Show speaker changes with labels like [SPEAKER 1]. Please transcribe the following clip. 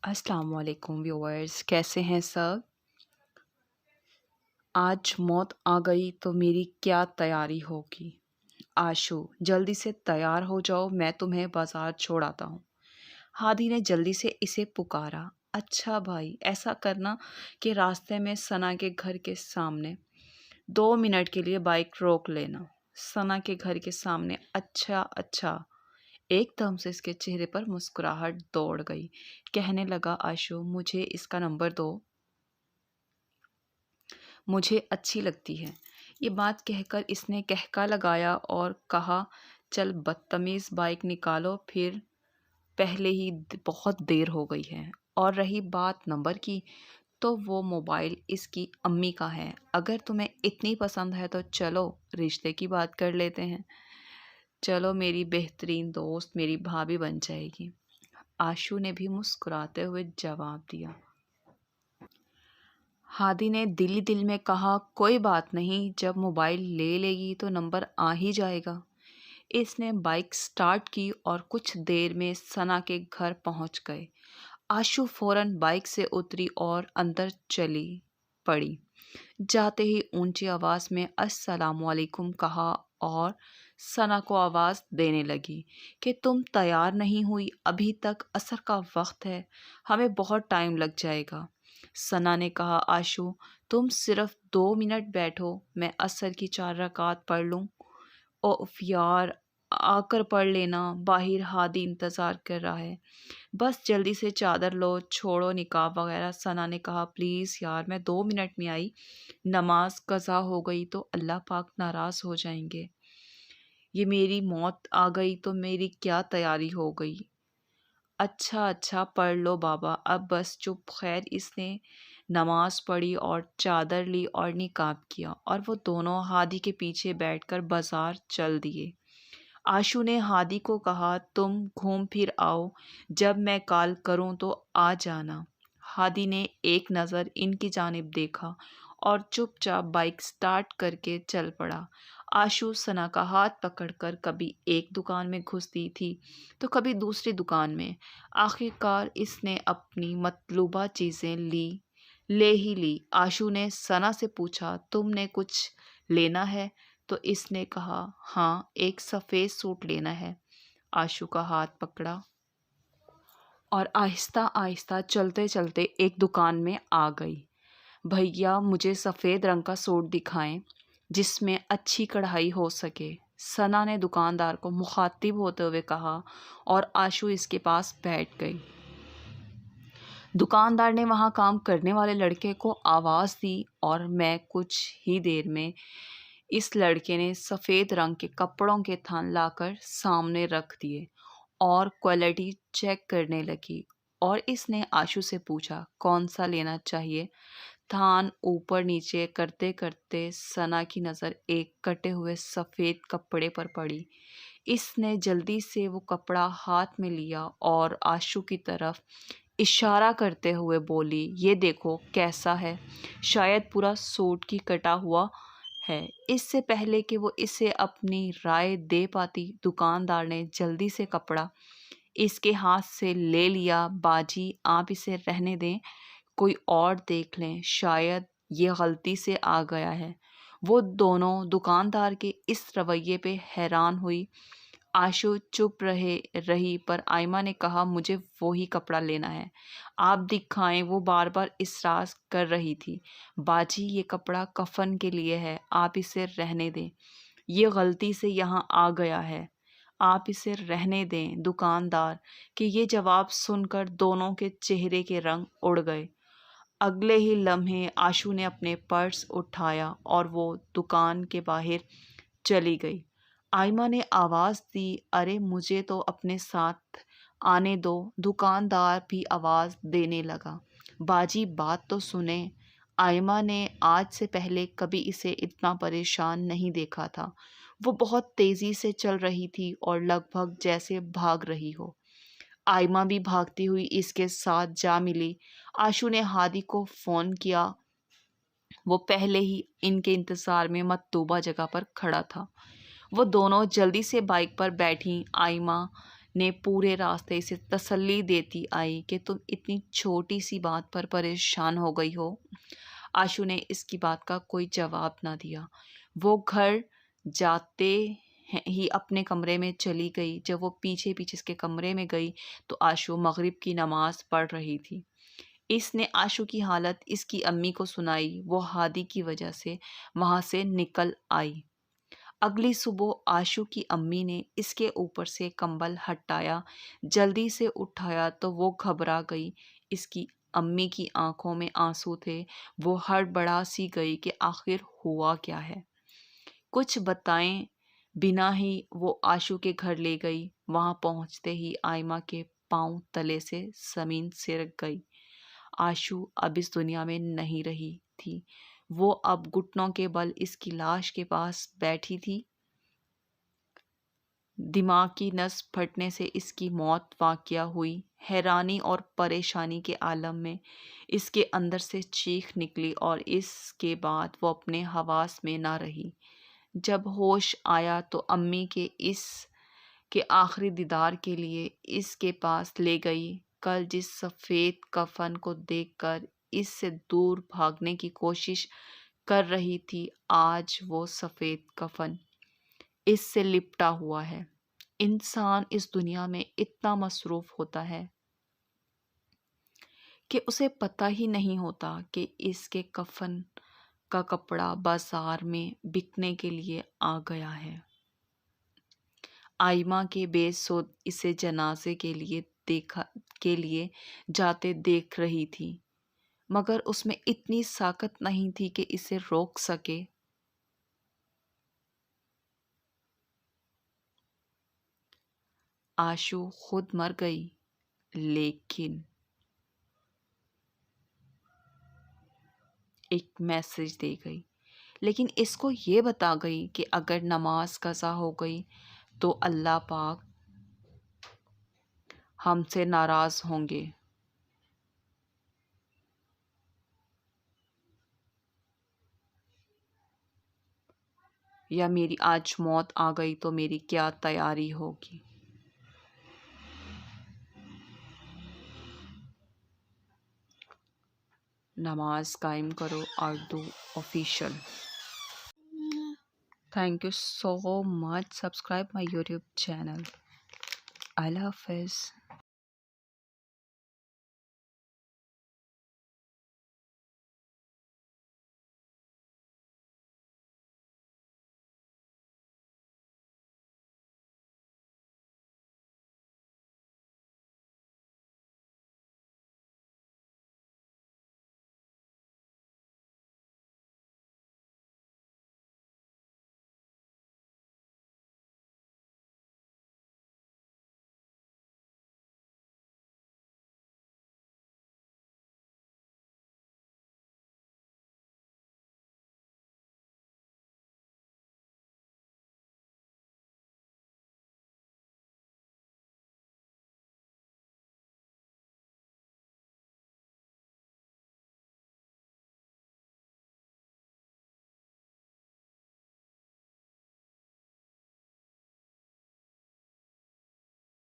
[SPEAKER 1] अस्सलाम वालेकुम व्यूअर्स, कैसे हैं सब। आज मौत आ गई तो मेरी क्या तैयारी होगी। आशु, जल्दी से तैयार हो जाओ, मैं तुम्हें बाजार छोड़ आता हूँ। हादी ने जल्दी से इसे पुकारा। अच्छा भाई, ऐसा करना कि रास्ते में सना के घर के सामने 2 मिनट के लिए बाइक रोक लेना। सना के घर के सामने। अच्छा अच्छा। एकदम से इसके चेहरे पर मुस्कुराहट दौड़ गई। कहने लगा, आशु मुझे इसका नंबर दो, मुझे अच्छी लगती है। ये बात कहकर इसने कहका लगाया और कहा, चल बदतमीज, बाइक निकालो, फिर पहले ही बहुत देर हो गई है। और रही बात नंबर की, तो वो मोबाइल इसकी अम्मी का है। अगर तुम्हें इतनी पसंद है तो चलो रिश्ते की बात कर लेते हैं। चलो मेरी बेहतरीन दोस्त, मेरी भाभी बन जाएगी। आशु ने भी मुस्कुराते हुए जवाब दिया। हादी ने दिल ही दिल में कहा, कोई बात नहीं, जब मोबाइल ले लेगी तो नंबर आ ही जाएगा। इसने बाइक स्टार्ट की और कुछ देर में सना के घर पहुंच गए। आशु फौरन बाइक से उतरी और अंदर चली पड़ी। जाते ही ऊंची आवाज में अस्सलामुअलैकुम कहा और सना को आवाज देने लगी कि तुम तैयार नहीं हुई, अभी तक असर का वक्त है, हमें बहुत टाइम लग जाएगा। सना ने कहा, आशु तुम सिर्फ 2 मिनट बैठो, मैं असर की 4 रकात पढ़ लूँ। ओफ यार, आकर पढ़ लेना, बाहिर हादी इंतज़ार कर रहा है। बस जल्दी से चादर लो, छोड़ो निकाब वगैरह। सना ने कहा, प्लीज़ यार, मैं 2 मिनट में आई, नमाज कज़ा हो गई तो अल्लाह पाक नाराज़ हो जाएंगे। ये मेरी मौत आ गई तो मेरी क्या तैयारी हो गई। अच्छा अच्छा, पढ़ लो बाबा, अब बस चुप। खैर, इसने नमाज पढ़ी और चादर ली और निकाब किया और वो दोनों हादी के पीछे बैठकर बाजार चल दिए। आशु ने हादी को कहा, तुम घूम फिर आओ, जब मैं कॉल करूं तो आ जाना। हादी ने एक नज़र इनकी जानिब देखा और चुपचाप बाइक स्टार्ट करके चल पड़ा। आशु सना का हाथ पकड़कर कभी एक दुकान में घुसती थी तो कभी दूसरी दुकान में। आखिरकार इसने अपनी मतलूबा चीज़ें ले ही ली। आशु ने सना से पूछा, तुमने कुछ लेना है? तो इसने कहा, हाँ, एक सफ़ेद सूट लेना है। आशु का हाथ पकड़ा और आहिस्ता आहिस्ता चलते चलते एक दुकान में आ गई। भैया, मुझे सफ़ेद रंग का सूट दिखाएं जिसमें अच्छी कढ़ाई हो सके। सना ने दुकानदार को मुखातिब होते हुए कहा और आशु इसके पास बैठ गई। दुकानदार ने वहाँ काम करने वाले लड़के को आवाज़ दी और मैं कुछ ही देर में इस लड़के ने सफ़ेद रंग के कपड़ों के थान लाकर सामने रख दिए और क्वालिटी चेक करने लगी। और इसने आशु से पूछा, कौन सा लेना चाहिए। थान ऊपर नीचे करते करते सना की नज़र एक कटे हुए सफ़ेद कपड़े पर पड़ी। इसने जल्दी से वो कपड़ा हाथ में लिया और आशु की तरफ इशारा करते हुए बोली, ये देखो कैसा है, शायद पूरा सूट की कटा हुआ है। इससे पहले कि वो इसे अपनी राय दे पाती, दुकानदार ने जल्दी से कपड़ा इसके हाथ से ले लिया। बाजी, आप इसे रहने दें, कोई और देख लें, शायद ये गलती से आ गया है। वो दोनों दुकानदार के इस रवैये पे हैरान हुई। आशु चुप रही पर आयमा ने कहा, मुझे वो ही कपड़ा लेना है, आप दिखाएं। वो बार बार इसरार कर रही थी। बाजी, ये कपड़ा कफन के लिए है, आप इसे रहने दें, ये गलती से यहाँ आ गया है, आप इसे रहने दें। दुकानदार के ये जवाब सुनकर दोनों के चेहरे के रंग उड़ गए। अगले ही लम्हे आशु ने अपने पर्स उठाया और वो दुकान के बाहर चली गई। आयमा ने आवाज़ दी, अरे मुझे तो अपने साथ आने दो। दुकानदार भी आवाज़ देने लगा, बाजी बात तो सुने। आयमा ने आज से पहले कभी इसे इतना परेशान नहीं देखा था। वो बहुत तेज़ी से चल रही थी और लगभग जैसे भाग रही हो। आयमा भी भागती हुई इसके साथ जा मिली। आशु ने हादी को फ़ोन किया, वो पहले ही इनके इंतज़ार में मतलूबा जगह पर खड़ा था। वो दोनों जल्दी से बाइक पर बैठी। आयमा نے پورے راستے سے تسلی دیتی آئی کہ تم اتنی چھوٹی سی بات پر پریشان ہو گئی ہو۔ آشو نے اس کی بات کا کوئی جواب نہ دیا۔ وہ گھر جاتے ہی اپنے کمرے میں چلی گئی۔ جب وہ پیچھے پیچھے اس کے کمرے میں گئی تو آشو مغرب کی نماز پڑھ رہی تھی۔ اس نے آشو کی حالت اس کی امی کو سنائی۔ وہ ہادی کی وجہ سے وہاں سے نکل آئی۔ اگلی صبح آشو کی امی نے اس کے اوپر سے کمبل ہٹایا، جلدی سے اٹھایا تو وہ گھبرا گئی۔ اس کی امی کی آنکھوں میں آنسو تھے۔ وہ ہڑبڑا سی گئی کہ آخر ہوا کیا ہے۔ کچھ بتائیں بنا ہی وہ آشو کے گھر لے گئی۔ وہاں پہنچتے ہی آئمہ کے پاؤں تلے سے زمین سرک گئی۔ آشو اب اس دنیا میں نہیں رہی تھی۔ وہ اب گھٹنوں کے بل اس کی لاش کے پاس بیٹھی تھی۔ دماغ کی نس پھٹنے سے اس کی موت واقع ہوئی۔ حیرانی اور پریشانی کے عالم میں اس کے اندر سے چیخ نکلی اور اس کے بعد وہ اپنے حواس میں نہ رہی۔ جب ہوش آیا تو امی کے اس کے آخری دیدار کے لیے اس کے پاس لے گئی۔ کل جس سفید کفن کو دیکھ کر اس سے دور بھاگنے کی کوشش کر رہی تھی، آج وہ سفید کفن اس سے لپٹا ہوا ہے۔ انسان اس دنیا میں اتنا مصروف ہوتا ہے کہ اسے پتہ ہی نہیں ہوتا کہ اس کے کفن کا کپڑا بازار میں بکنے کے لیے آ گیا ہے۔ آئمہ کے بے سود اسے جنازے کے لیے جاتے دیکھ رہی تھی، مگر اس میں اتنی طاقت نہیں تھی کہ اسے روک سکے۔ آشو خود مر گئی، لیکن ایک میسج دے گئی، لیکن اس کو یہ بتا گئی کہ اگر نماز قضا ہو گئی تو اللہ پاک ہم سے ناراض ہوں گے۔ یا میری آج موت آ گئی تو میری کیا تیاری ہوگی۔ نماز قائم کرو Urdu official. Thank you so much. Subscribe my YouTube channel. اللہ حافظ۔